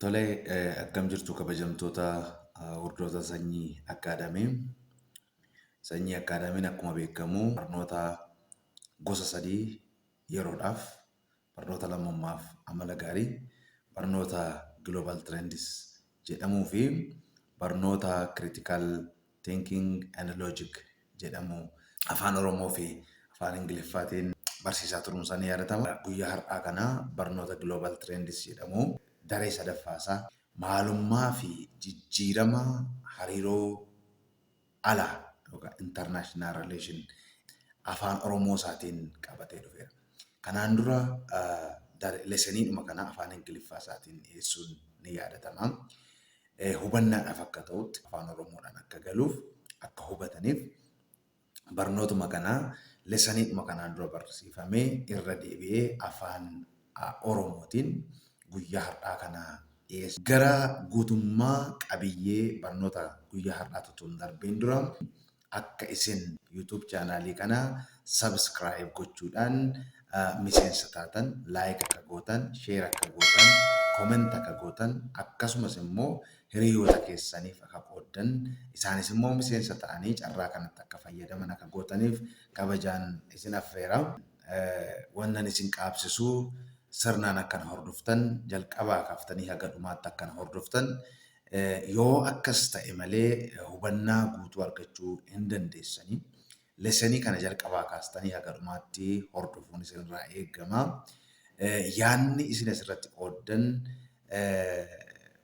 Tolee, akkam jirtu kabajamtoota hordoftoota sanyii akkaadaamii. Sanyii akkaadaamiin akkuma beekamu barnoota gosa sadii yeroodhaaf barnoota lammummaaf amala gaarii, barnoota Global Trends jedhamuu fi barnoota Critical Thinking and Logic jedhamu afaan Oromoo fi afaan Ingiliffaatiin barsiisaa turuun isaanii yaadatama. Guyyaa har'aa kana barnoota Global Trends jedhamu daree sadaffaasaa maalummaa fi jijjiirama hariiroo alaa yookaan international relation afaan Oromoo isaatiin qabatee dhufeera. Kanaan dura leseniidhuma kana afaan Ingiliffaa isaatiin dhiyeessuun ni yaadatama. Hubannaadhaaf akka ta'utti afaan Oromoodhaan akka galuuf akka hubataniif barnootuma kana leseniidhuma kanaan dura barsiifamee irra deebi'ee afaan Oromootiin guyyaa har'aa kana dhiyeessa. Gara guutummaa qabiyyee barnoota guyyaa har'aa tutuun darbeen dura akka isin YouTube chaanaalii kana subscribe gochuudhaan miseensa taatan, like akka gootan, share akka gootan, comment akka gootan, akkasumas immoo hiriyoota keessaniif akka qooddan, isaanis immoo miseensa ta'anii carraa kanatti akka fayyadaman akka gootaniif kabajaan isin affeera. Wannan isin qaabsisuu sirnaan akkan hordoftan jalqabaa kaaftanii haga dhumaatti akkan hordoftan yoo akkas ta'e malee hubannaa guutuu argachuu hin dandeessanii lesanii kana jalqabaa kaastanii haga dhumaatti hordofuun isinirraa eegama. Yaanni isin asirratti qooddan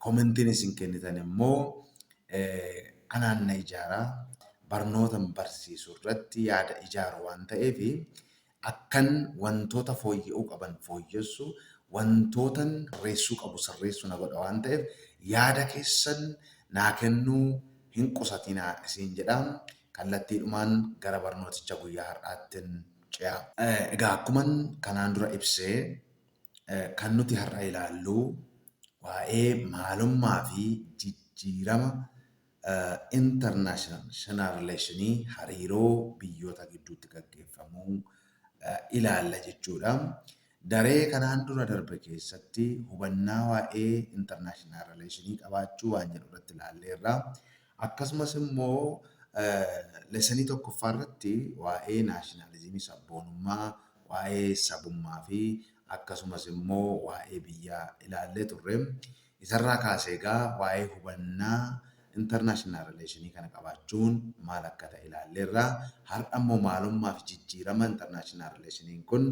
komentiin isin kennitan immoo anaan na ijaaraa barnoota barsiisuu irratti yaada ijaaru waan ta'eef akkan wantoota fooyya'uu qaban fooyyessu, wantootan sirreessuu qabu sirreessuu na godha waan ta'eef yaada keessan naa kennuu hin qusatinaa isin jedha. Kallattiidhumaan gara barnooticha guyyaa har'aattiin ce'a. Egaa akkuman kanaan dura ibsee kan nuti har'a ilaallu waa'ee maalummaa fi jijjiirama international relationii hariiroo biyyoota gidduutti gaggeeffamuu ilaalla jechuudha. Daree kanaan dura darbe keessatti hubannaa waa'ee international relationii qabaachuu waan jedhu irratti ilaalleerra. Akkasumas immoo lesanii tokkoffaa irratti waa'ee naashinaalizimii sabboonummaa, waa'ee sabummaa fi akkasumas immoo waa'ee biyyaa ilaallee turre. Isarraa kaasee egaa waa'ee hubannaa international relationii kana qabaachuun maal akka ta'e ilaalleerra. Har'a immoo maalummaa fi jijjiirama international relationiin kun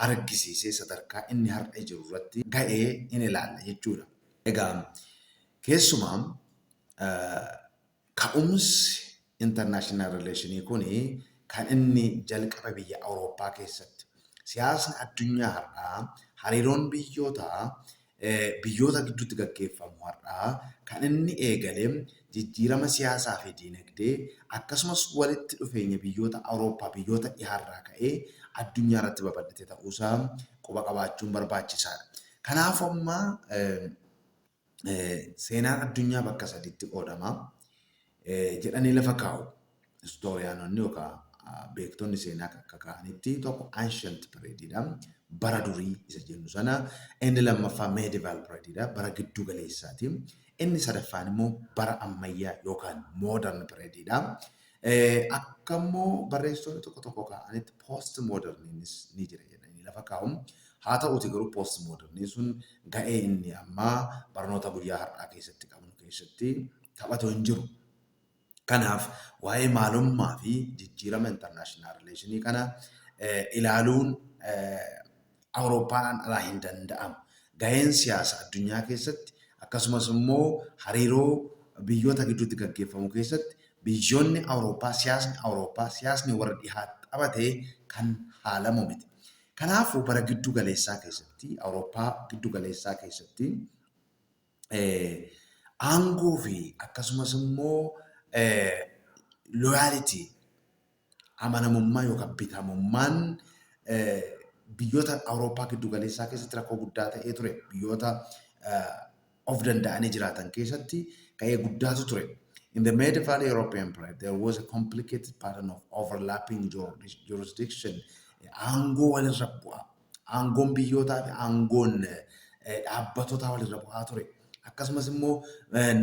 argisiisee sadarkaa inni har'a jiru irratti ga'ee in ilaalla jechuudha. Egaa keessumaa ka'umsi international relationii kuni kan inni jalqaba biyya Awurooppaa keessatti siyaasni addunyaa har'aa hariiroon biyyoota gidduutti gaggeeffamu har'aa kan inni eegale jijjiirama siyaasaa fi diinagdee akkasumas walitti dhufeenya biyyoota Awurooppaa biyyoota dhiyaarraa ka'ee addunyaa irratti babal'ate ta'uusaa quba qabaachuun barbaachisaadha. Kanaaf amma seenaan addunyaa bakka sadiitti qoodama jedhanii lafa kaa'u. Istooriyaanonni yookaan beektonni seenaa akka kaa'anitti tokko ancient periodidha. Bara durii isa jennu sana. Inni lammaffaa medieval periodidha. Bara giddu galeessaati. Inni sadaffaan immoo bara ammayyaa yookaan modern periodidha. Akka immoo barreessitoonni tokko tokko kaa'anitti post moderniinis ni jira jedhanii lafa kaa'u. Haa ta'uuti garuu post moderniin sun ga'ee inni ammaa barnoota guyyaa har'aa keessatti qabnu keessatti taphatu hin jiru. Kanaaf waa'ee maalummaa fi jijjiirama international relationii kana ilaaluun Awurooppaadhaan alaa hin danda'amu. Ga'een siyaasa addunyaa keessatti akkasumas immoo hariiroo biyyoota gidduutti gaggeeffamu keessatti biyyoonni Awurooppaa, siyaasni warra dhihaa taphatee kan haalamu miti. Kanaafuu bara giddu galeessaa keessatti, Awurooppaa giddu galeessaa keessatti aangoo fi akkasumas immoo loyalty amanamummaa yookaan bitamummaan biyyoota Awurooppaa giddu galeessaa keessatti rakkoo guddaa ta'ee ture. Biyyoota of danda'anii jiraatan keessatti ga'ee guddaatu ture. In the medieval European period, there was a complicated pattern of overlapping jurisdiction. Aangoo walirra bu'aa. Aangoon biyyootaa fi aangoon dhaabbatotaa walirra bu'aa ture. akkasumas immoo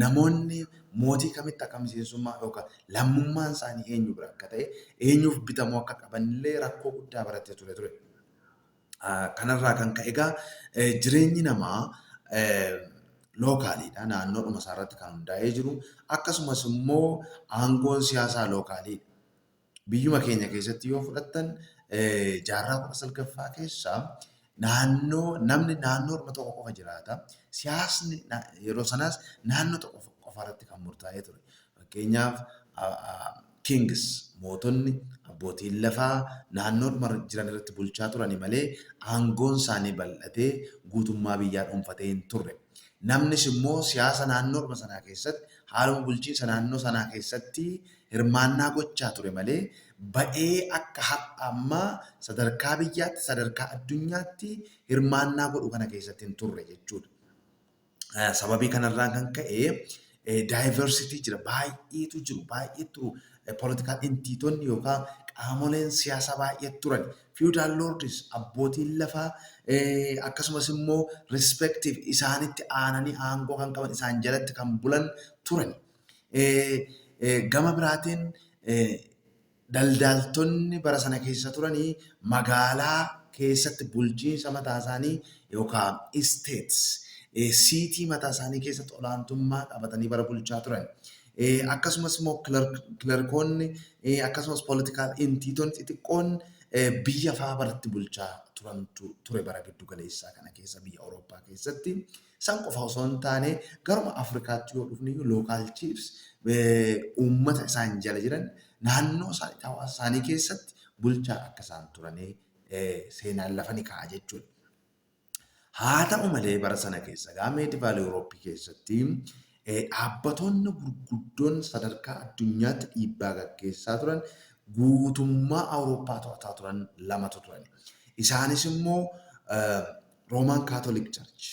namoonni mootii kamitti akka miseensummaa yookaan lammummaan isaanii eenyu bira akka ta'e eenyuuf bitamuu akka qabanillee rakkoo guddaa baratee ture. Kanarraa kan ka'e egaa jireenyi namaa lookaaliidha. Naannoodhuma isaarratti kan hundaa'ee jiru. Akkasumas immoo aangoon siyaasaa lookaaliidha. Biyyuma keenya keessatti yoo fudhattan jaarraa 19ffaa keessaa namni naannoodhuma tokko qofa jiraata. Siyaasni yeroo sanaas naannoo tokko qofa irratti kan murtaa'ee ture. Fakkeenyaaf kings mootonni abbootiin lafaa naannoodhuma jiran irratti bulchaa turani malee aangoon isaanii bal'atee guutummaa biyyaa dhuunfatee hin turre. Namnis immoo siyaasa naannoodhuma sanaa keessatti haaluma bulchiinsa naannoo sanaa keessatti hirmaannaa gochaa ture malee ba'ee akka ammaa sadarkaa biyyaatti sadarkaa addunyaatti hirmaannaa godhu kana keessatti hin turre jechuudha. Sababii kanarraan kan ka'e daayivarsitii jira baay'eetu jiru baay'eetu political entitonni yookaan qaamoleen siyaasaa baay'ee turan. Feudal lords abbootiin lafaa akkasumas immoo respective isaanitti aananii aangoo kan qaban isaan jalatti kan bulan turan. Gama biraatiin daldaltonni bara sana keessa turanii magaalaa keessatti bulchiinsa mataa isaanii yookaan estates siitii mataa isaanii keessatti olaantummaa qabatanii bara bulchaa turan. Akkasumas immoo kilarkoonni akkasumas political entitonni xixiqqoon biyya fa'aa baratti bulchaa ture bara giddu galeessaa kana keessa biyya Awurooppaa keessatti. Isaan qofa osoo hin taane garuma Afrikaatti yoo dhufne local chiefs uummata isaan jala jiran naannoo hawaasa isaanii keessatti bulchaa akka isaan turanii seenaan lafa ni kaa'a jechuudha. Haa ta'u malee bara sana keessa medieval Awurooppii keessatti dhaabbattoonni gurguddoon sadarkaa addunyaatti dhiibbaa gaggeessaa turan guutummaa Awurooppaa to'ataa turan lamatu turan. Isaanis immoo Roman Catholic Church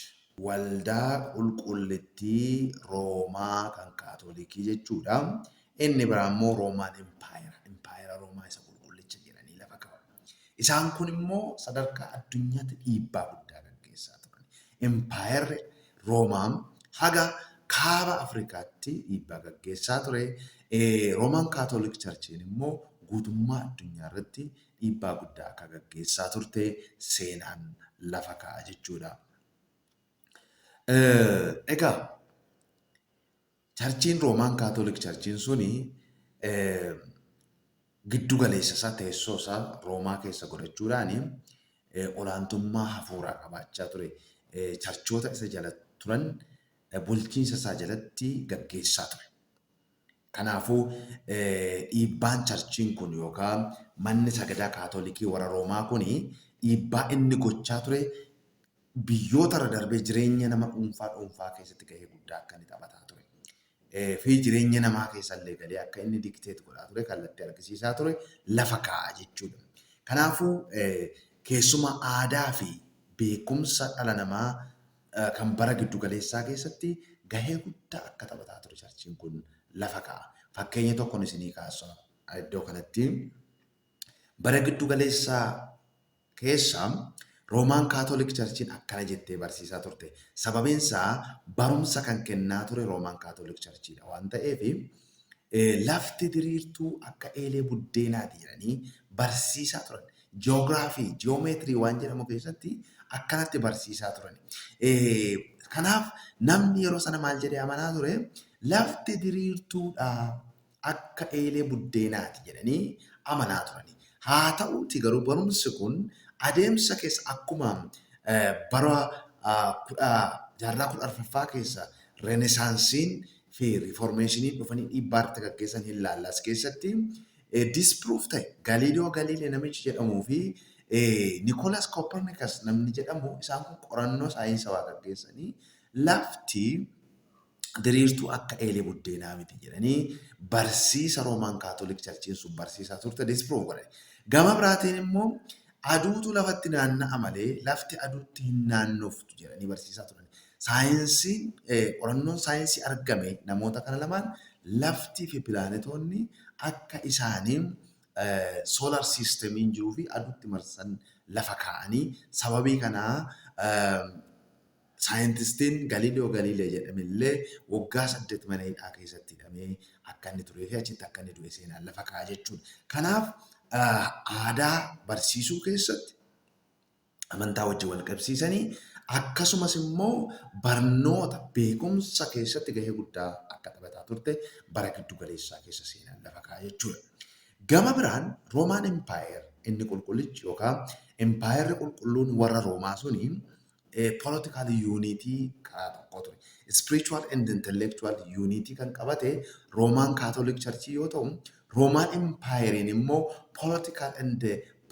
waldaa qulqullittii Roomaa kan Kaatolikii jechuudha. Inni biraa immoo Roman Empire Roomaa isa qulqullicha jedhanii lafa qaban. Isaan kun immoo sadarkaa addunyaatti dhiibbaa guddaa gaggeessaa turan. Empire Roomaa haga kaaba Afrikaatti dhiibbaa gaggeessaa ture. Roman Catholic Churchiin immoo guutummaa addunyaa irratti dhiibbaa guddaa akka gaggeessaa turte seenaan lafa kaa'a jechuudha. Egaa Charchiin Roman Catholic Churchiin suni giddu galeessa isaa teessoo isaa Roomaa keessa godhachuudhaan olaantummaa hafuuraa qabaachaa ture. Charchoota isa jala turan bulchiinsa isaa jalatti gaggeessaa ture. Kanaafuu dhiibbaan charchiin kun yookaan manni sagadaa Kaatolikii warra Roomaa kun dhiibbaa inni gochaa ture biyyoota irra darbee jireenya nama dhuunfaa keessatti gahee guddaa akka inni taphataa ture. Fi jireenya namaa keessallee galee akka inni dikteet godhaa ture kallattii argisiisaa ture lafa kaa'a jechuudha. Kanaafuu keessumaa aadaa fi beekumsa dhala namaa kan bara giddu galeessaa keessatti gahee guddaa akka taphataa ture charchiin kun lafa kaa'a. Fakkeenya tokkoon isinii kaasa iddoo kanatti bara giddu galeessaa keessaa Roman Catholic Churchiin akkana jettee barsiisaa turte. Sababiin isaa barumsa kan kennaa ture Roman Catholic Churchiidha waan ta'eef lafti diriirtuu akka eelee buddeenaati jedhanii barsiisaa turan. Ji'oogiraafii, ji'oomeetirii waan jedhamu keessatti akkanatti barsiisaa turan. Kanaaf namni yeroo sana maal jedhee amanaa ture lafti diriirtuudha akka eelee buddeenaati jedhanii amanaa turani. Haa ta'uuti garuu barumsi kun adeemsa keessa akkuma bara jaarraa 14ffaa keessa Renesaansiin fi Riiformeeshiniin dhufanii dhiibbaa irratti gaggeessan hin laallas keessatti disproof ta'e Galiiliyoo Galiilee namichi jedhamuu fi Nikolaas Kopernikas namni jedhamu isaan kun qorannoo saayinsawaa gaggeessanii lafti diriirtuu akka eelee buddeenaa miti jedhanii barsiisa Rooman Kaatolik Charchiin sun barsiisaa turte disproof godhe. Gama biraatiin immoo aduutu lafatti naanna'a malee lafti aduutti hin naannoftu jedhanii barsiisaa turan. Saayinsiin qorannoon saayinsii argame namoota kana lamaan laftii fi pilaanetoonni akka isaanii solar systemiin jiruu fi aduutti marsan lafa kaa'anii sababii kanaa Saayintistiin Galiiloo Galiilee jedhamillee waggaa 8 mana hidhaa keessatti hidhamee akka inni turee fi achitti akka inni du'e seenaan lafa kaa'a jechuudha. Kanaaf aadaa barsiisuu keessatti amantaa wajjin wal qabsiisanii akkasumas immoo barnoota beekumsa keessatti gahee guddaa akka taphataa turte bara giddu galeessaa keessa seenaan lafa kaa'a jechuudha. Gama biraan Roomaan Empaayer inni qulqullichi yookaan Empaayerri qulqulluun warra Roomaa suni political unity karaa tokko ture. Spiritual and intellectual unity kan qabate Roman Catholic Church yoo ta'u, Roman Empire immoo political and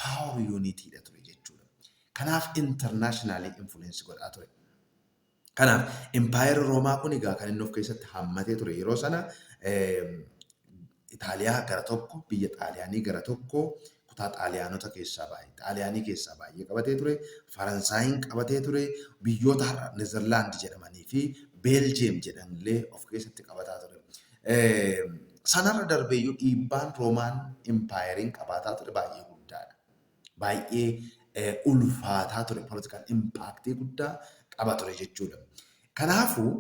power unity dha ture jechuudha. Kanaaf internationally influence godhaa ture. Kanaaf Empire Roomaa kun egaa kan inni of keessatti hammatee ture yeroo sana Itaaliyaa gara tokko, biyya Xaaliyaanii gara tokko, kutaa Xaaliyaanota keessaa baay'ee, Xaaliyaanii keessaa baay'ee qabatee ture, Faransaayiin qabatee ture, biyyoota Neezerlaand jedhamanii fi Beeljiyeem jedhanillee of keessatti qabataa ture. Sanarra darbeeyyuu dhiibbaan Roomaan Impaayeriin qabaataa ture baay'ee guddaadha. Baay'ee ulfaataa ture, political impact guddaa qaba ture jechuudha. Kanaafuu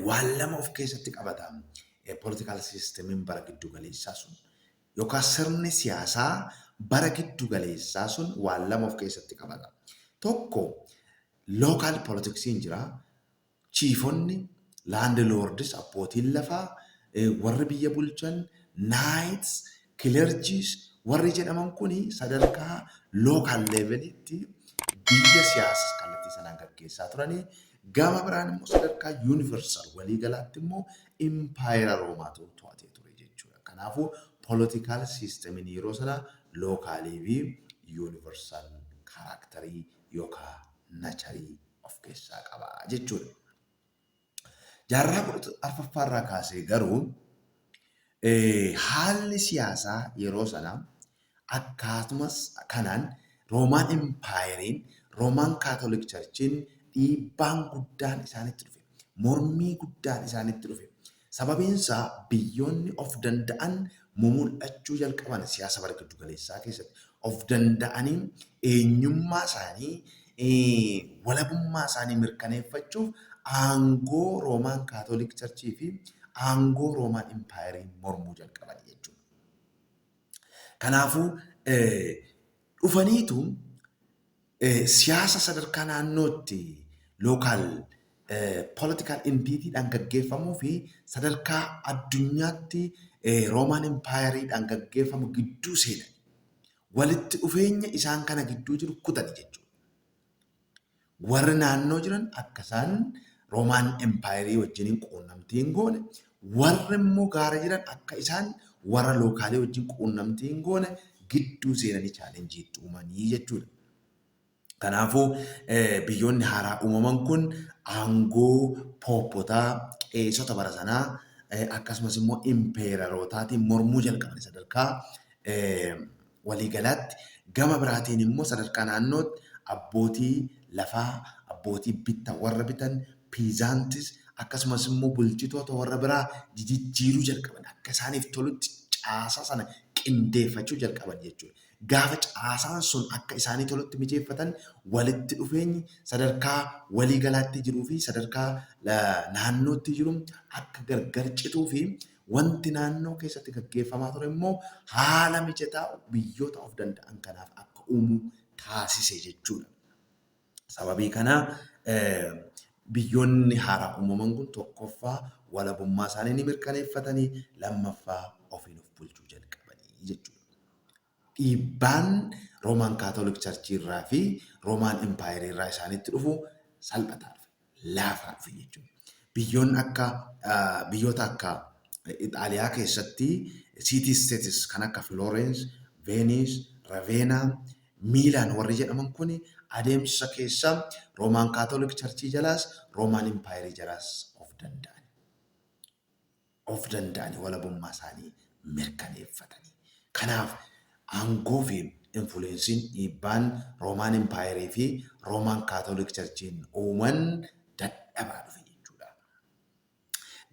waan lama of keessatti qabata. Political systemiin bara giddu galeessaa sun yookaan sirni siyaasaa bara giddu galeessaa sun waan lama of keessatti qabata. Tokko local politiksiin jira. Chiifonni, landlords, abbootiin lafaa, warri biyya bulchan, knights, clergies warri jedhaman kuni sadarkaa local levelitti biyya siyaasa kallattii sanaan gaggeessaa turanii gama biraan immoo sadarkaa universal waliigalaatti immoo Empire Roomaatu to'atee ture jechuudha. Kanaafuu political systemiin yeroo sana lookaalii fi universal kaaraaktarii yookaan nacharii of keessaa qaba jechuudha. Jaarraa 14ffaarraa kaasee garuu haalli siyaasaa yeroo sana akkasumas kanaan Roomaan Empayeriin Roomaan Kaatolik Charchiin dhiibbaan guddaan isaanitti dhufe. Mormii guddaan isaanitti dhufe. Sababiinsaa biyyoonni of danda'an mul'achuu jalqaban siyaasa bara giddu galeessaa keessatti of danda'anii eenyummaa isaanii walabummaa isaanii mirkaneeffachuuf aangoo Roomaan Kaatolik Charchii fi aangoo Roomaan Empayeriin mormuu jalqaban jechuudha. Kanaafuu dhufaniitu siyaasa sadarkaa naannootti local political entity-dhaan gaggeeffamuu fi sadarkaa addunyaatti Roomaan Empayeriidhaan gaggeeffamu gidduu seenan. Walitti dhufeenya isaan kana gidduu jiru kutani jechuudha. Warri naannoo jiran akka isaan Roomaan Empayerii wajjiniin quunnamtii hin goone, warri immoo gaara jiran akka isaan warra lookaalii wajjin quunnamtii hin goone gidduu seenanii chaalenjiitti uumanii jechuudha. Kanaafuu biyyoonni haaraa uumaman kun aangoo pooppotaa qeessota bara sanaa akkasumas immoo impeerarootaatiin mormuu jalqaban sadarkaa waliigalaatti. Gama biraatiin immoo sadarkaa naannootti abbootii lafaa, abbootii bittaa warra bitan, piizaantis akkasumas immoo bulchitoota warra biraa jijjiiruu jalqaban akka isaaniif tolutti caasaa sana qindeeffachuu jalqaban jechuudha. Gaafa caasaan sun akka isaanii tolutti mijeeffatan walitti dhufeenyi sadarkaa waliigalaatti jiruu fi sadarkaa naannootti jiru akka gargar cituu fi wanti naannoo keessatti gaggeeffamaa ture immoo haala mijataa biyyoota of danda'an kanaaf akka uumu taasise jechuudha. Sababii kanaa biyyoonni haaraa uumaman kun tokkoffaa walabummaa isaanii ni mirkaneeffatanii lammaffaa ofiin of bulchuu jalqabanii jechuudha. Dhiibbaan Roomaan Kaatolik Charchii irraa fi Roomaan Empaayerii irraa isaanitti dhufu salphataa dhufe, laafaa dhufe jechuudha. Biyyoota akka Ixaaliyaa keessatti city states kan akka Florence, Venice, Ravenna, Miilaan warri jedhaman kun adeemsa keessa Roomaan Kaatolik Charchii jalaas Roomaan Empaayerii jalaas of danda'anii walabummaa isaanii mirkaneeffatanii. Kanaaf aangoo fi influensiin dhiibbaan Roomaan Empaayerii fi Roomaan Kaatolik Charchiin uuman dadhabaa dhufe jechuudha.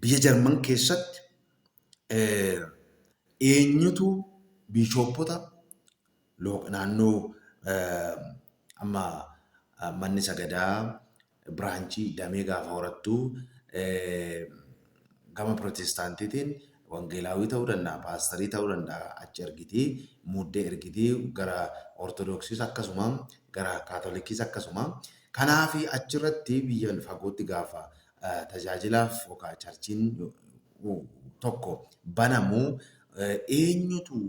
Biyya Jarman keessatti eenyutu biishooppota naannoo amma manni sagadaa biraanchii damee gaafa horattu gama Pirotestaantiitiin wangeelaawii ta'uu danda'a, paastarii ta'uu danda'a, achi ergitii muuddee ergitii gara Ortodoksiis akkasuma gara Kaatolikiis akkasuma. Kanaafi achirratti biyya fagootti gaafa tajaajilaaf yookaan charchiin tokko banamu eenyutu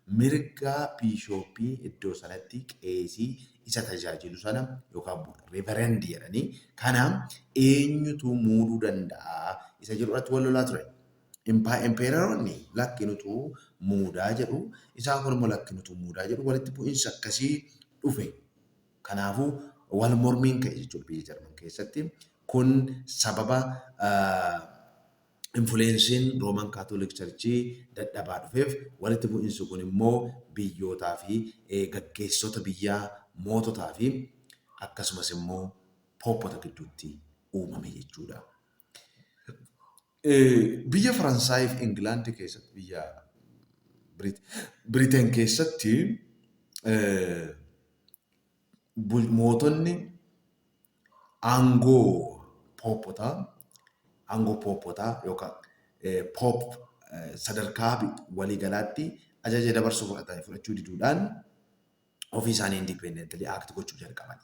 mirga biishooppii iddoo sanatti qeesii isa tajaajilu sana yookaan reverendii jedhanii kana eenyutu muuduu danda'a isa jedhu irratti wal lolaa ture. Impeeraroonni lakkinutu muudaa jedhu isaan kun immoo lakkinutu muudaa jedhu walitti bu'iinsa akkasii dhufe. Kanaafuu wal mormiin ka'e jechuudha biyya Jarman keessatti. Kun sababa influensiin Rooman Kaatolik Charchii dadhabaa dhufeef walitti bu'iinsi kun immoo biyyootaa fi gaggeessota biyyaa moototaa fi akkasumas immoo pooppota gidduutti uumame jechuudha. Biyya Faransaayii fi Ingilaandi keessatti biyya Biriteen keessatti mootonni aangoo pooppotaa yookaan poop sadarkaa waliigalaatti ajaja dabarsuu fudhachuu diduudhaan ofii isaanii indipendentilii aakti gochuu jalqaban.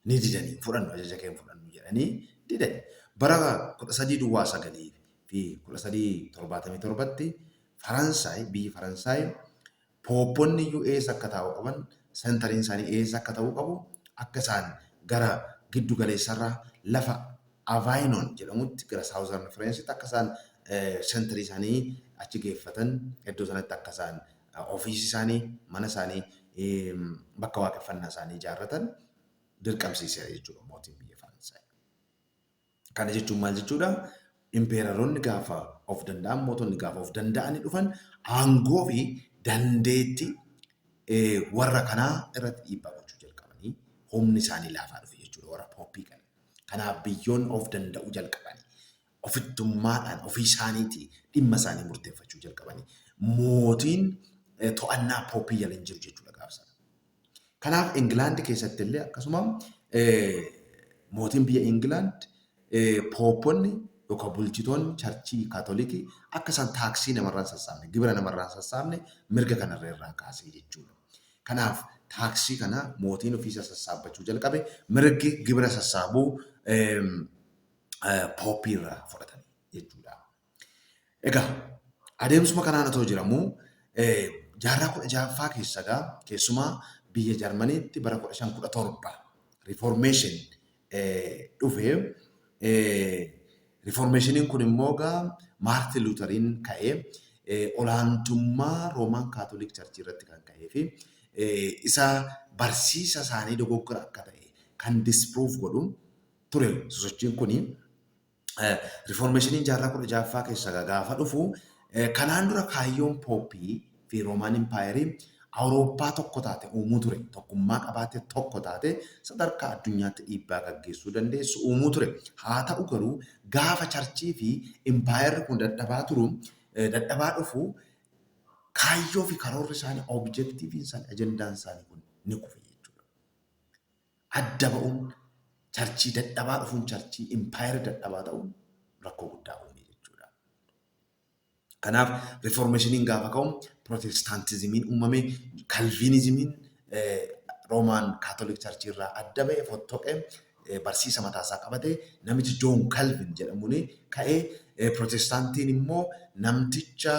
Ni didanii fudhannu ajaja keenya fudhannu jedhanii didani. Bara 1379 fi 1377tti Faransaay biyyi Faransaay poopponni iyyuu eessa akka taa'u qaban sentariin isaanii eessa akka ta'uu qabu akka isaan gara giddu galeessarraa lafa Avaynon jedhamutti gara Saawuzarn Fireensitti akka isaan sentarii isaanii achi geeffatan iddoo sanatti akka isaan ofiisii isaanii mana isaanii bakka waaqeffannaa isaanii ijaarratan dirqamsiiseera jechuudha mootiin biyya Faransaay. Kana jechuun maal jechuudha? Impeeraroonni gaafa of danda'an mootonni gaafa of danda'anii dhufan aangoo fi dandeettii warra kanaa irratti dhiibbaa gochuu jalqabanii humni isaanii laafaa dhufe jechuudha warra pooppii kana. Kanaaf biyyoon of danda'uu jalqabanii ofittummaadhaan ofii isaaniitii dhimma isaanii murteeffachuu jalqabanii mootiin to'annaa pooppii jala hin jiru jechuudha gaafsan. Kanaaf Ingilaandi keessatti illee akkasuma mootiin biyya Ingilaand poopponni yookaan bulchitoonni charchii kaatolikii akka isaan taaksii namarraan sassaabne gibira namarraan sassaabne mirga kanarra irraa kaasee jechuudha. Kanaaf taaksii kana mootiin ofiisa sassaabbachuu jalqabe mirgi gibira sassaabuu pooppii irraa fudhatame jechuudha. Egaa adeemsuma kanaan otoo jiramuu jaarraa 16ffaa keessumaa biyya Jarmaniitti bara 1517 riiformeeshin dhufee riiformeeshiniin kun immoo Maartin Luuteriin ka'ee olaantummaa Roomaan Kaatolik Charchii irratti kan ka'ee fi isa barsiisa isaanii dogoggora akka ta'e kan disprove godhu ture sosochiin kuni riiformeeshiniin jaarraa 16ffaa keessa gaafa dhufu kanaan dura kaayyoon pooppii fi Roomaan Impaayerii Awurooppaa tokko taate uumuu ture. Tokkummaa qabaate tokko taate sadarkaa addunyaatti dhiibbaa gaggeessuu dandeessu uumuu ture. Haa ta'u garuu gaafa charchii fi impaayerri kun dadhabaa dhufu kaayyoo fi karoorri isaanii objektiiviin isaanii ajendaan isaanii kun ni kufe jechuudha. Adda ba'uun charchii dadhabaa dhufuun charchii impaayerri dadhabaa ta'uun rakkoo guddaa uume jechuudha. Kanaaf riiformeeshiniin gaafa ka'u Protestaantizimiin uumame, Kalviinizimiin Roomaan Kaatolik Charchii irraa adda ba'e fottoqee barsiisa mataasaa qabatee namichi Joon Kalvin jedhamuun ka'ee Protestaantiin immoo namticha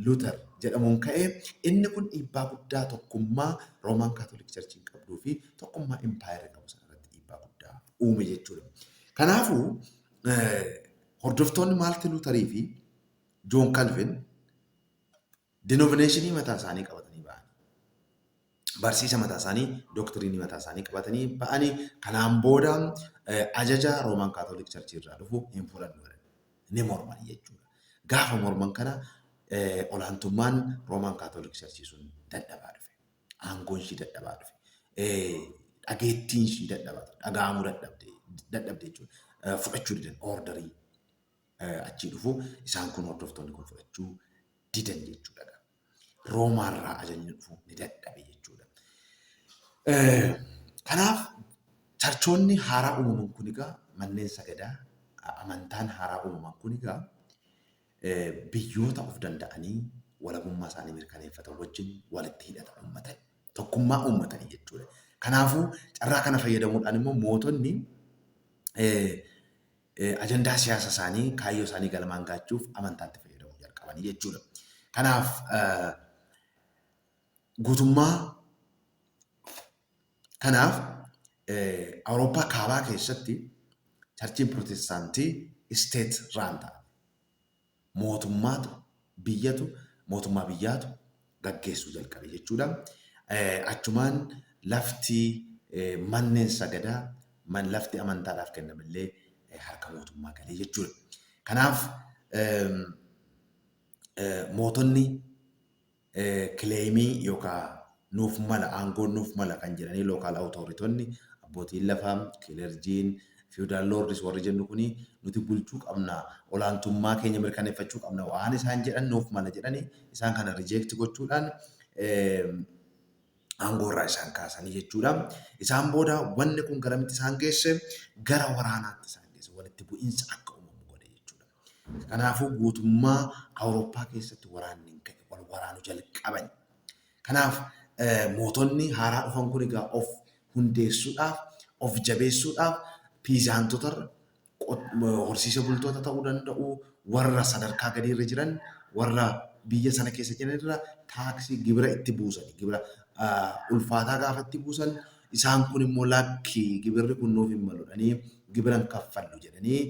Luuter jedhamuun ka'ee inni kun dhiibbaa guddaa tokkummaa Roomaan Kaatolik Charchiin qabduu fi tokkummaa Impaayerii qabu sanarratti dhiibbaa guddaa uume jechuudha. Kanaafuu hordoftoonni Maartin Luuterii fi Joon Kalvin denominationii mataa isaanii qabatanii ba'anii barsiisa mataa isaanii doktiriinii mataa isaanii qabatanii ba'anii kanaan booda ajaja Roomaan Kaatolik Charchii irraa dhufu hin fudhannu ni morman jechuudha. Gaafa morman kana olaantummaan Roomaan Kaatolik Charchii sun dadhabaa dhufe. Aangoon ishii dadhabaa dhufe. Dhageettiin ishii dhaga'amuu dadhabde jechuudha. Fudhachuu didan ordarii achii dhufu isaan kun hordoftoonni kun fudhachuu didan jechuudha. Roomaarraa ajajni dhufu ni dadhabe jechuudha. Kanaaf Charchoonni haaraa uumaman kun egaa manneen sagadaa amantaan haaraa uumaman kun egaa biyyoota of danda'anii walabummaa isaanii mirkaneeffatan wajjin walitti hidhata uummatan tokkummaa uummatanii jechuudha. Kanaafuu carraa kana fayyadamuudhaan immoo mootonni ajandaa siyaasa isaanii kaayyoo isaanii galmaan gaachuuf amantaatti fayyadamuu jalqabanii jechuudha. Kanaaf guutummaa kanaaf Awurooppaa kaabaa keessatti charchiin Pirootestaantii isteet raanta mootummaa biyyaatu gaggeessuu jalqabe jechuudha. Achumaan lafti manneen sagadaa lafti amantaadhaaf kennamillee harka mootummaa galee jechuudha. Kanaaf mootonni kileemii yookaan nuuf mala aangoon nuuf mala kan jedhanii lookaal awutooritoonni abbootiin lafaa kilerjiin fiudaal loordis warri jennu kuni nuti bulchuu qabna olaantummaa keenya mirkaneeffachuu qabna waan isaan jedhan nuuf mala jedhanii isaan kana rijeekti gochuudhaan aangoorraa isaan kaasanii jechuudha. Isaan booda wanni kun garamitti isaan geesse gara waraanaatti isaan geesse walitti bu'iinsa akka uumamu godhe jechuudha. Kanaafuu guutummaa Awurooppaa keessatti waraanni hin ka'e wal waraanuu jalqaban. Kanaaf mootonni haaraa dhufan kun egaa of hundeessuudhaaf of jabeessuudhaaf piizaantotarra horsiisa bultoota ta'uu danda'u warra sadarkaa gadiirra jiran warra biyya sana keessa jiranirra taaksii gibira itti buusanii gibira ulfaataa gaafa itti buusan isaan kun immoo lakki gibirri kun nuuf hin maludhanii gibiran kaffallu jedhanii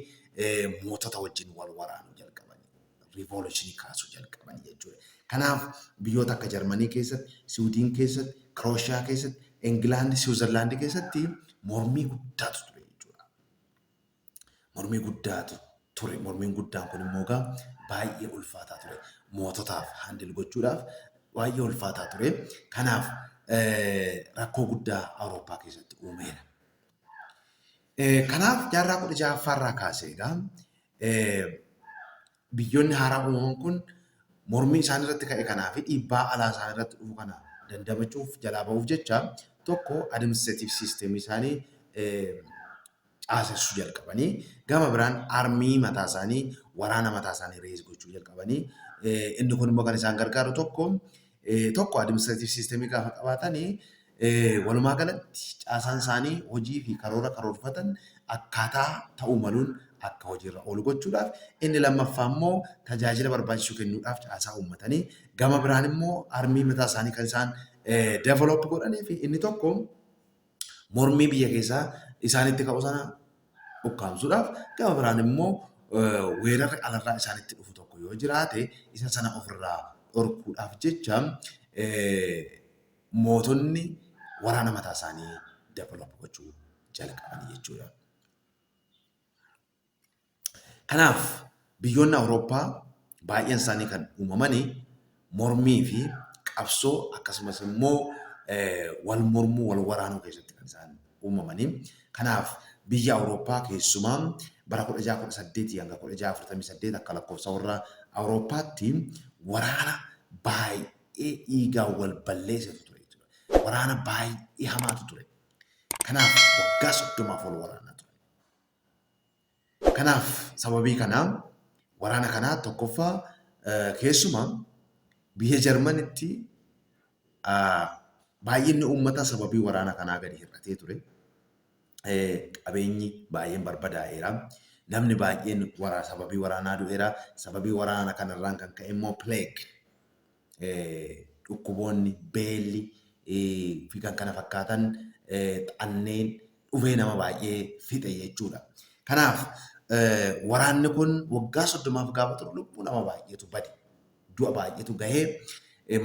mootota wajjin wal waraanuu jalqabanii riivoluushinii kaasuu jalqabanii jechuudha. Kanaaf biyyoota akka Jarmanii keessatti, Siwiidin keessatti, Kirooshiyaa keessatti, Ingilaandi, Siwiizerlaandi keessatti mormii guddaatu ture jechuudha. Mormii guddaatu ture. Mormiin guddaan kun immoo egaa baay'ee ulfaataa ture. Moototaaf handil gochuudhaaf baay'ee ulfaataa ture. Kanaaf rakkoo guddaa Awurooppaa keessatti uumeera. Kanaaf jaarraa 16ffaarraa kaasee egaa biyyoonni haaraa uumaman kun mormii isaan irratti ka'e kanaa fi dhiibbaa alaa isaan irratti dhufu kana dandamachuuf jalaa ba'uuf jecha tokko administreetiif siisteemii isaanii caasessuu jalqabanii gama biraan armii mataa isaanii waraana mataa isaanii rees gochuu jalqabanii inni kun immoo kan isaan gargaaru tokko administreetiif siisteemii gaafa qabaatanii walumaa galatti caasaan isaanii hojii fi karoora karoorfatan akkaataa ta'uu maluun akka hojiirra oolu gochuudhaaf inni lammaffaa immoo tajaajila barbaachisu kennuudhaaf caasaa uummatanii gama biraan immoo armii mataa isaanii kan isaan develop godhanii fi inni tokko mormii biyya keessaa isaanitti ka'u sana ukkaamsuudhaaf gama biraan immoo weerarri alarraa isaanitti dhufu tokko yoo jiraate isa sana ofirraa dhorkuudhaaf jecha mootonni waraana mataa isaanii develop gochuu jalqabanii jechuudha. Kanaaf biyyoonni Awurooppaa baay'een isaanii kan uumamanii mormii fi qabsoo akkasumas immoo wal mormuu wal waraanuu keessatti kan isaan uumamanii. Kanaaf biyya Awurooppaa keessumaa bara 1618 hanga 1648 akka lakkoofsa warra Awurooppaatti waraana baay'ee dhiigaan wal balleessetu ture jechuudha. Waraana baay'ee hamaatu ture. Kanaaf waggaa 30 ol waraanaa ture. Kanaaf sababii kanaa waraana kanaa tokkoffaa keessumaa biyya Jarmanitti baay'inni uummata sababii waraana kanaa gadi hir'atee ture. Qabeenyi baay'een barbadaa'eera. Namni baay'een sababii waraanaa du'eera. Sababii waraana kanarraan kan ka'e immoo plague dhukkuboonni beelli fi kan kana fakkaatan xanneen dhufee nama baay'ee fixe jechuudha. Kanaaf waraanni kun waggaa 30 gaafa turu lubbuu nama baay'eetu bade. Du'a baay'eetu gahee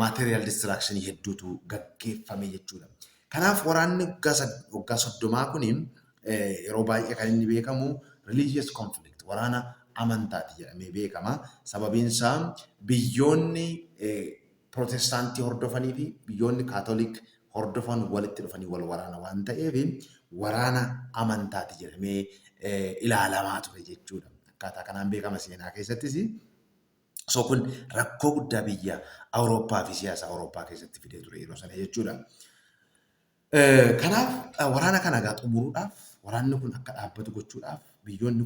material destruction hedduutu gaggeeffame jechuudha. Kanaaf waraanni waggaa 30 kun yeroo baay'ee kan inni beekamu religious conflict waraana amantaati jedhamee beekama. Sababiin isaa biyyoonni Pirootestaantii hordofanii fi biyyoonni Kaatoolik hordofan walitti dhufanii wal waraana waan ta'eef waraana amantaati jedhamee ilaalamaa ture jechuudha. Akkaataa kanaan beekama seenaa keessattis. So kun rakkoo guddaa biyya Awurooppaa fi siyaasa Awurooppaa keessatti fidee ture yeroo sana jechuudha. Kanaaf waraana kana egaa xumuruudhaaf waraanni kun akka dhaabbatu gochuudhaaf biyyoonni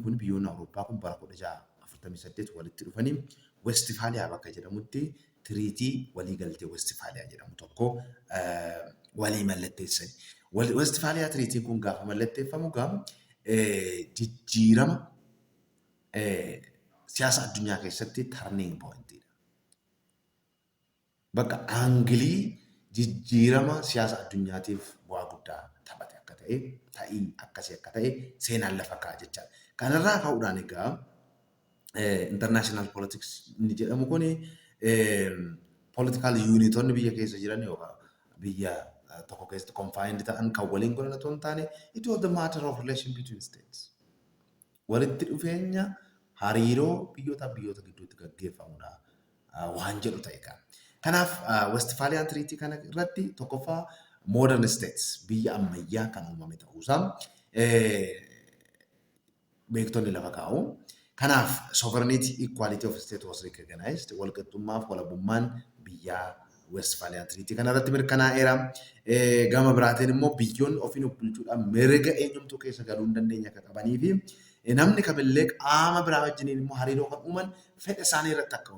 Awurooppaa kun bara 1648 walitti dhufanii Westfaaliyaa bakka jedhamutti tiriitii waliigaltee Westfaaliyaa jedhamu tokko walii mallatteessani. Westfaaliyaa tiriitiin kun gaafa mallatteeffamu jijjiirama siyaasa addunyaa keessatti turning pointidha. Bakka aangilii jijjiirama siyaasa addunyaatiif bu'aa guddaa taphate akka ta'e, ta'ii akkasii akka ta'e seenaan lafa kaa'a jechaadha. Kanarraa ka'uudhaan egaa international politics inni jedhamu kun political unitonni biyya keessa jiran yookaan biyya tokko keessatti confined ta'an kan waliin godhan otoo hin taane it was the matter of relation between states. Walitti dhufeenya hariiroo biyyoota gidduutti gaggeeffamudha waan jedhu ta'e kan. Kanaaf Westphalian Treaty kana irratti tokkoffaa modern states biyya ammayyaa kan uumame ta'uusaa beektonni lafa kaa'u. Kanaaf sovereignty equality of state was recognized. Walqixxummaaf walabummaan biyyaa Westphalian Treaty kana irratti mirkanaa'eera. Gama biraatiin immoo biyyoonni ofiin of bulchuudhaan mirga eenyumtuu keessa galuu hin dandeenye akka qabanii fi namni kamillee qaama biraa wajjiniin immoo hariiroo kan uuman fedha isaanii irratti akka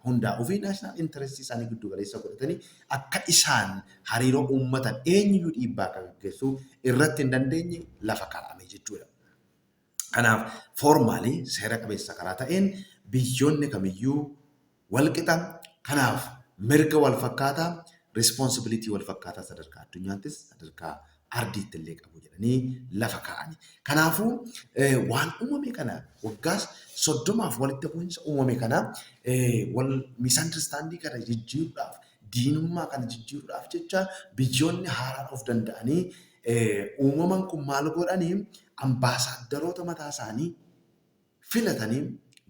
hundaa'uu fi naashinaal intarestii isaanii giddu galeessa godhatanii akka isaan hariiroo uummatan eenyuyyuu dhiibbaa akka gaggeessuu irratti hin dandeenye lafa kaa'ame jechuudha. Kanaaf foormaalii seera qabeessa karaa ta'een biyyoonni kamiyyuu walqixa kanaaf mirga wal fakkaataa responsibilitii wal fakkaataa sadarkaa addunyaattis sadarkaa ardiitti illee qabu jedhanii lafa kaa'ani. Kanaafuu waan uumame kana waggaas 30 walitti bu'iinsa uumame kana wal misunderstanding kana jijjiiruudhaaf diinummaa kana jijjiiruudhaaf jecha biyyoonni haaraan of danda'anii uumaman kun maal godhanii ambaasaaddaroota mataa isaanii filatanii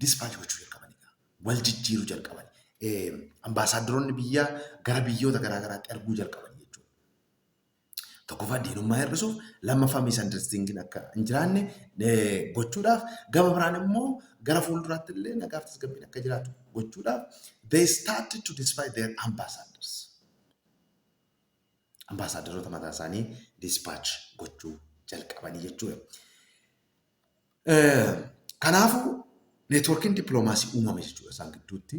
dispaachi gochuu jalqabanidha. Wal jijjiiruu jalqaban. Ambaasaaddaroonni biyya gara biyyoota garaagaraatti erguu jalqaban. Tokkoffaa diinummaa hir'isuuf lammaffaa misunderstanding akka hin jiraanne gochuudhaaf gama biraan immoo gara fuulduraatti illee nagaaf tasgabbiin akka jiraatu gochuudhaaf they started to despise their ambassadors. Ambaasaaddaroota mataa isaanii dispatch gochuu jalqabanii jechuudha. Kanaafuu neetworkiin dippiloomaasii uumame jechuudha isaan gidduutti.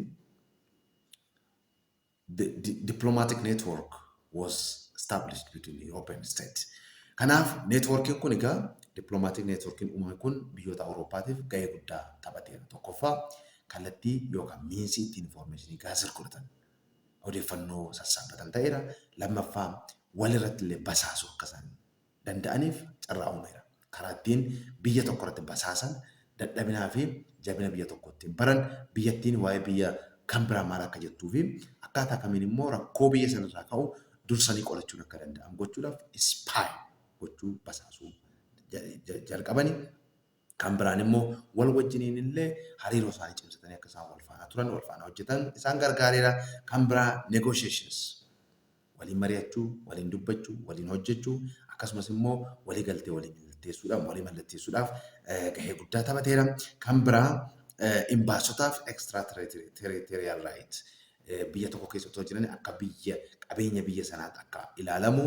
The diplomatic network was established between European states. Kanaaf neetworkiin kun egaa diplomatic neetworkiin uumame kun biyyoota Awurooppaatiif gahee guddaa taphateera. Tokkoffaa kallattii yookaan miinsii ittiin informationii gaazir godhatan odeeffannoo sassaabatan ta'eera. Lammaffaa walirratti illee basaasuu akka isaan danda'aniif carraa uumeera. Karaa ittiin biyya tokko irratti basaasan dadhabinaa fi jabina biyya tokko ittiin baran biyyattiin waa'ee biyya kan biraa maal akka jettuu fi akkaataa kamiin immoo rakkoo biyya sanarraa ka'u dursanii qolachuun akka danda'an gochuudhaaf spy gochuu basaasuu jalqabanii. Kan biraan immoo wal wajjiniin illee hariiroo isaanii cimsatanii akka isaan wal faana turan wal faana hojjetan isaan gargaareera. Kan biraa negotiations waliin mari'achuu, waliin dubbachuu, waliin hojjechuu akkasumas immoo walii galtee waliin walii mallatteessuudhaaf gahee guddaa taphateera. Kan biraa imbaasotaaf extraterritorial right biyya tokko keessa otoo jiran akka qabeenya biyya sanaatti akka ilaalamu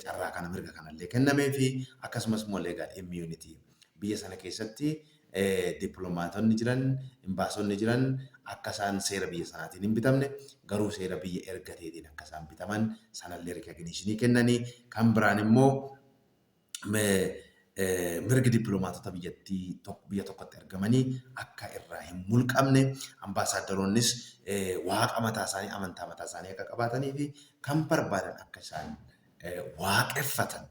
carraa kana mirga kanallee kennamee fi akkasumas immoo legal immunity biyya sana keessatti dippiloomaatonni jiran imbaasonni jiran akka isaan seera biyya sanaatiin hin bitamne garuu seera biyya ergateetiin akka isaan bitaman sanallee recognitionii kennanii. Kan biraan immoo mirgi dippiloomaatota biyya tokkotti argamanii akka irraa hin mulqamne ambaasaaddaroonnis waaqa mataa isaanii amantaa mataa isaanii akka qabaatanii fi kan barbaadan akka isaan waaqeffatan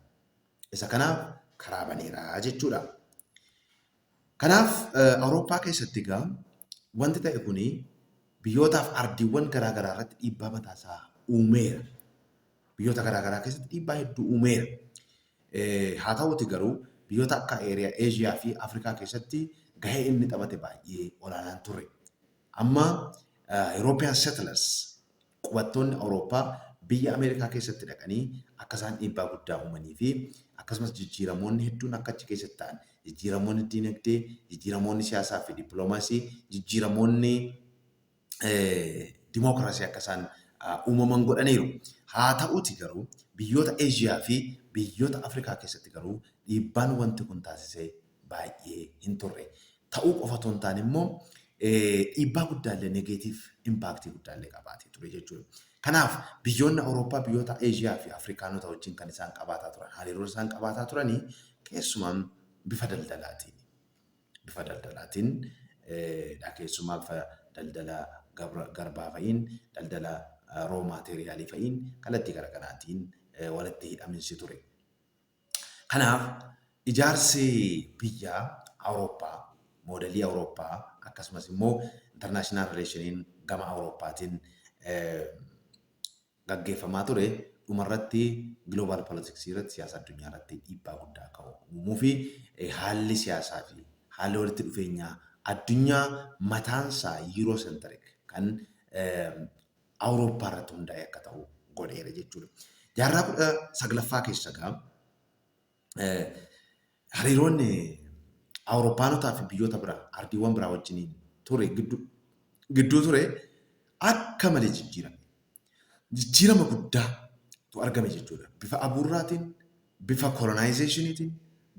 isa kanaaf karaa baneera jechuudha. Kanaaf Awurooppaa keessatti egaa wanti ta'e kuni biyyootaaf ardiiwwan garaagaraa irratti dhiibbaa mataa isaa uumeera. Biyyoota garaagaraa keessatti dhiibbaa hedduu uumeera. Haa ta'uti garuu biyyoota akka Eeshiyaa fi Afrikaa keessatti gahee inni taphate baay'ee olaanaan ture. Amma European settlers qubattoonni Awurooppaa biyya Ameerikaa keessatti dhaqanii akka isaan dhiibbaa guddaa uumanii fi akkasumas jijjiiramoonni hedduun akka achi keessatti ta'an jijjiiramoonni diinagdee, jijjiiramoonni siyaasaa fi dippiloomaasii, jijjiiramoonni dimookiraasii akka isaan uumaman godhaniiru. Haa ta'uti garuu biyyoota Eeshiyaa fi biyyoota Afrikaa keessatti garuu dhiibbaan wanti kun taasisee baay'ee hin turre. Ta'uu qofa otoo hin taane immoo dhiibbaa guddaallee negeetiif impaaktii guddaallee qabaatee ture jechuudha. Kanaaf biyyoonni Awurooppaa biyyoota Eeshiyaa fi Afrikaanota wajjin kan isaan qabaataa turan hariiroo isaan qabaataa turanii keessumaan bifa daldalaatiin. Bifa daldalaatiin keessumaa bifa daldala garbaa fa'iin daldala roo maateeriyaalii fa'iin kallattii garaagaraatiin walitti hidhaminsi ture. Kanaaf ijaarsi biyya Awurooppaa moodelii Awurooppaa akkasumas immoo internaashinaal rileeshiniin gama Awurooppaatiin gaggeeffamaa ture dhumarratti global politiksii irratti siyaasa addunyaa irratti dhiibbaa guddaa akka uumuu fi haalli siyaasaa fi haalli walitti dhufeenyaa addunyaa mataansaa Eurocentric kan Awurooppaa irratti hundaa'e akka ta'u godheera jechuudha. Jaarraa 19ffaa keessa hariiroonni Awurooppaanotaa fi biyyoota biraa ardiiwwan biraa wajjiniin ture gidduu ture akka malee jijjiirame. Jijjiirama guddaatu argame jechuudha. Bifa abuurraatiin, bifa kolonaayizeeshiniitiin,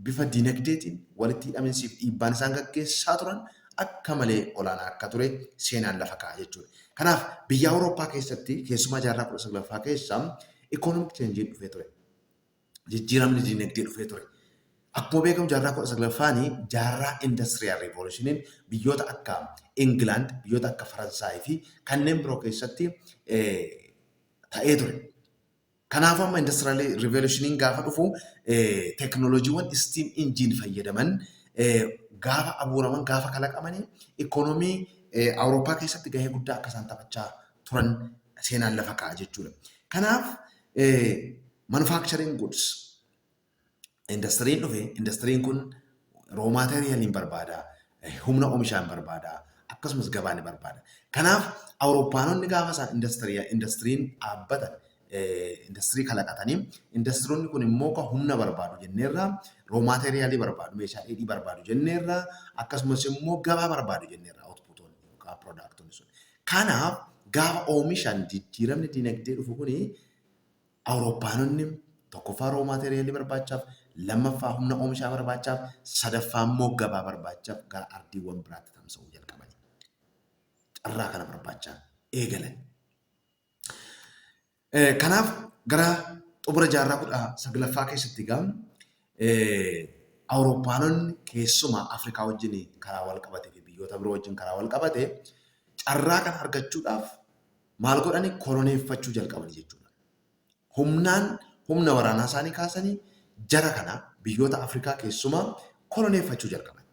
bifa dinagdeetiin walitti hidhaminsiif dhiibbaan isaan gaggeessaa turan akka malee olaanaa akka ture seenaan lafa kaa'a jechuudha. Kanaaf biyya Awurooppaa keessatti keessumaa jaarraa 19ffaa keessa ikoonomik cheenjiin dhufee ture. Jijjiiramni dinagdee dhufee ture. Akkuma beekamu jaarraa 19ffaan jaarraa indastiriyaal riivolushiniin biyyoota akka Ingilaand, biyyoota akka Faransaayii fi kanneen biroo keessatti ta'ee ture. Kanaaf amma indastiriyaal riivolushiniin gaafa dhufu teekinooloojiiwwan istiim injiin fayyadaman gaafa abuuraman gaafa kalaqamanii ikoonomii Awurooppaa keessatti gahee guddaa akka isaan taphachaa turan seenaan lafa kaa'a jechuudha. Kanaaf manufaaktcharing goods indastiriin dhufe indastiriin kun roo maateeriyaaliin barbaada, humna oomishaan barbaada, akkasumas gabaa ni barbaada. Kanaaf Awurooppaanonni gaafa isaan indastiriin dhaabbatan industirii kalaqatanii indastiriin kun immoo humna barbaadu jenneerraa roo maateeriyaalii barbaadu meeshaa dheedhii barbaadu jenneerraa akkasumas immoo gabaa barbaadu jenneerraa outputoonni yookaan piroodaaktoonni sun. Kanaaf gaafa oomishaan jijjiiramni dinagdee dhufu kuni Awurooppaanonni tokkoffaa roo maateeriyaalii barbaachaaf lammaffaa humna oomishaa barbaachaaf sadaffaa immoo gabaa barbaachaaf gara ardiiwwan biraatti tamsa'uu jalqabanii. Carraa kana barbaachaa eegalan. Kanaaf gara xumura jaarraa 19ffaa keessatti Awurooppaanonni keessumaa Afrikaa wajjin karaa wal qabatee fi biyyoota biroo wajjin karaa wal qabate carraa kana argachuudhaaf maal godhani koloneeffachuu jalqabanii jechuudha. Humna waraanaa isaanii kaasanii jara kana biyyoota Afrikaa keessumaa koloneeffachuu jalqaban.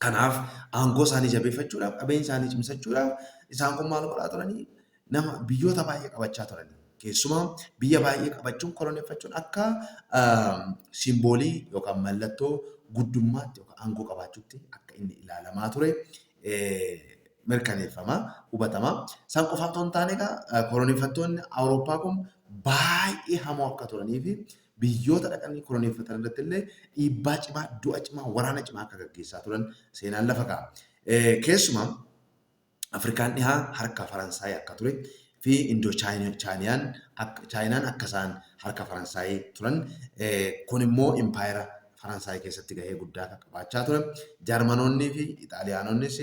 Kanaaf aangoo isaanii jabeeffachuudhaaf qabeenya isaanii cimsachuudhaaf isaan kun maal godhaa turanii nama biyyoota baay'ee qabachaa turanii. Keessumaa biyya baay'ee qabachuun koloneeffachuun akka simboolii yookaan mallattoo guddummaatti yookaan aangoo qabaachuutti akka inni ilaalamaa ture mirkaneeffama hubatamaa. Isaan qofaaf otoo hin taane koloneeffattoonni Awurooppaa kun baay'ee hamoo akka turanii fi biyyoota dhaqanii koloneeffatan irratti illee dhiibbaa cimaa, du'a cimaa, waraana cimaa akka gaggeessaa turan seenaan lafa kaa'a. Keessumaa Afrikaan dhihaa harka Faransaayii akka ture fi Indoo-Chaayinaan akka isaan harka Faransaayii turan kun immoo impaayera Faransaayii keessatti gahee guddaa akka qabaachaa turan. Jaarmanoonnii fi Ixaaliyaanonnis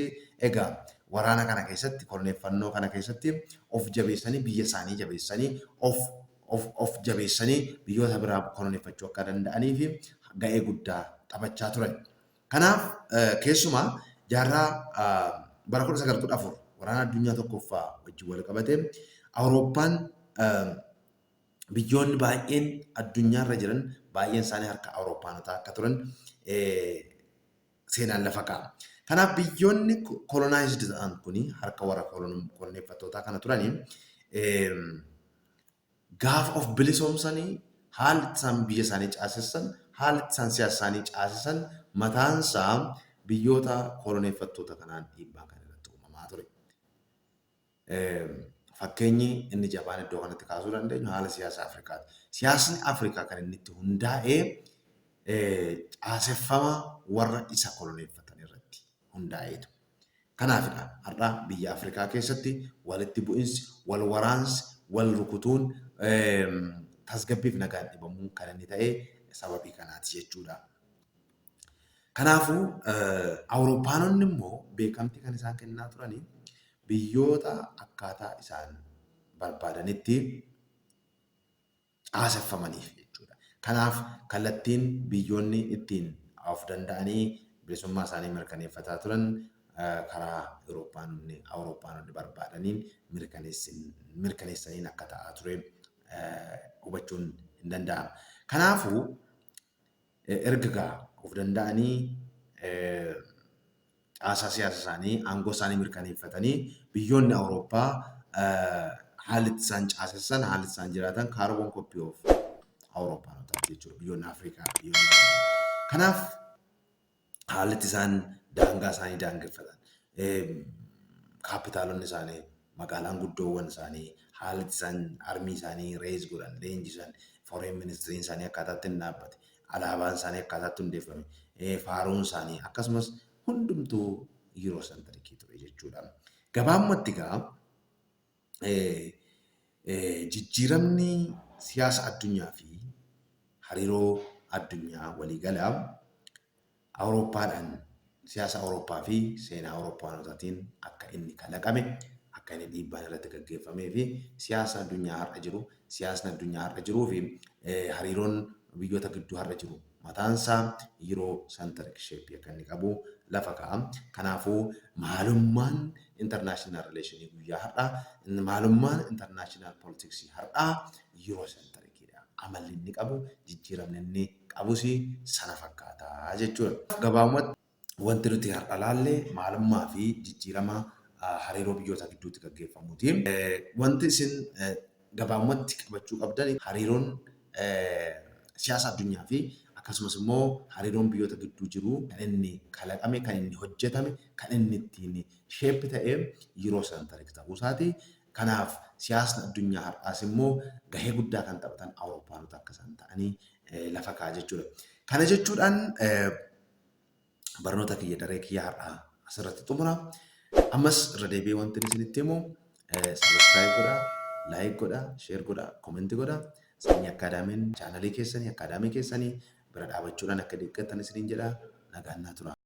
egaa waraana kana keessatti koloneeffannoo kana keessatti of jabeessanii biyya isaanii jabeessanii of jabeessanii biyyoota biraa koloneeffachuu akka danda'anii fi gahee guddaa taphachaa turan. Kanaaf keessumaa jaarraa bara 1914 waraana addunyaa tokkoffaa wajjin wal qabate Awurooppaan biyyoonni baay'een addunyaarra jiran baay'een isaanii harka Awurooppaanotaa akka turan seenaan lafa kaa'a. Kanaaf biyyoonni kolonaayiዝd ta'an kuni harka warra koloneeffattootaa kana turanii gaafa of bilisoomsanii haalli isaan biyya isaanii caasessan haalli isaan siyaasa isaanii caasessan mataansaa biyyoota koloneeffattoota kanaan dhiibbaa kan irratti uumamaa ture. Fakkeenyi inni jabaan iddoo kanatti kaasuu dandeenyu haala siyaasa Afrikaati. Siyaasni Afrikaa kan inni itti hundaa'ee caaseffama warra isa koloneeffatan irratti hundaa'eetu. Kanaafidha har'a biyya Afrikaa keessatti walitti bu'insi, wal waraansi, wal rukutuun tasgabbiif nagaan dhibamuu kan inni ta'e sababii kanaati jechuudha. Kanaafuu Awurooppaanonni immoo beekamtii kan isaan kennaa turanii biyyoota akkaataa isaan barbaadanitti caaseffamaniif jechuudha. Kanaaf kallattiin biyyoonni ittiin of danda'anii bilisummaa isaanii mirkaneeffataa turan karaa Awurooppaanonni barbaadaniin mirkaneessaniin akka ta'aa ture hubachuun hin danda'ama. Kanaafuu erga of danda'anii caasaa siyaasa isaanii aangoo isaanii mirkaneeffatanii biyyoonni Awurooppaa haalli isaan caasessan haalli isaan jiraatan kaarboon koppii of Awurooppaanotaati jechuudha. Biyyoonni Afrikaa kanaaf haalli isaan daangaa isaanii daangeffatan kaapitaalonni isaanii magaalaan guddoowwan isaanii haalli isaan armii isaanii rees godhan leenjisan foreign ministeriin isaanii akkaataatti hin dhaabbate alaabaan isaanii akkaataatti hundeeffame faaruun isaanii akkasumas hundumtuu Eurocentric ture jechuudha. Gabaabumatti egaa jijjiiramni siyaasa addunyaa fi hariiroo addunyaa waliigalaa Awurooppaadhaan siyaasa Awurooppaa fi seenaa Awurooppaanotaatiin akka inni kalaqame akka inni dhiibbaan irratti gaggeeffamee fi siyaasa addunyaa har'a jiru siyaasni addunyaa har'a jiruu fi hariiroon biyyoota gidduu har'a jiru mataansaa Eurocentric shape akka inni qabu lafa ka'a. Kanaafuu maalummaan international relation guyyaa har'aa maalummaan international politics har'aa Eurocentricidha. Amalli inni qabu jijjiiramni inni qabus sana fakkaataa jechuudha. Gabaabumatti wanti nuti har'a laalle maalummaa fi jijjiirama hariiroo biyyoota gidduutti gaggeeffamuuti. Wanti isin gabaabumatti qabachuu qabdan hariiroon siyaasa addunyaa fi akkasumas immoo hariiroon biyyoota gidduu jiru kan inni kalaqame kan inni hojjetame kan inni ittiin sheeppi ta'ee Eurocentric ta'uu isaati. Kanaaf siyaasni addunyaa har'aas immoo gahee guddaa kan taphatan Awurooppaanota akka isaan ta'anii lafa kaa'aa jechuudha. Kana jechuudhaan barnoota kiyya daree kiyya har'aa asirratti xumura. Ammas irra deebi'ee wanti isinitti himu sabiskiraayib godhaa, laayik godhaa, sheer godhaa, koomentii godhaa. Sanyii akkaadaamiin chaanalii keessanii akkaadaamii keessanii bira dhaabachuudhaan akka deeggartan isiniin jedhaa nagaan naa tura.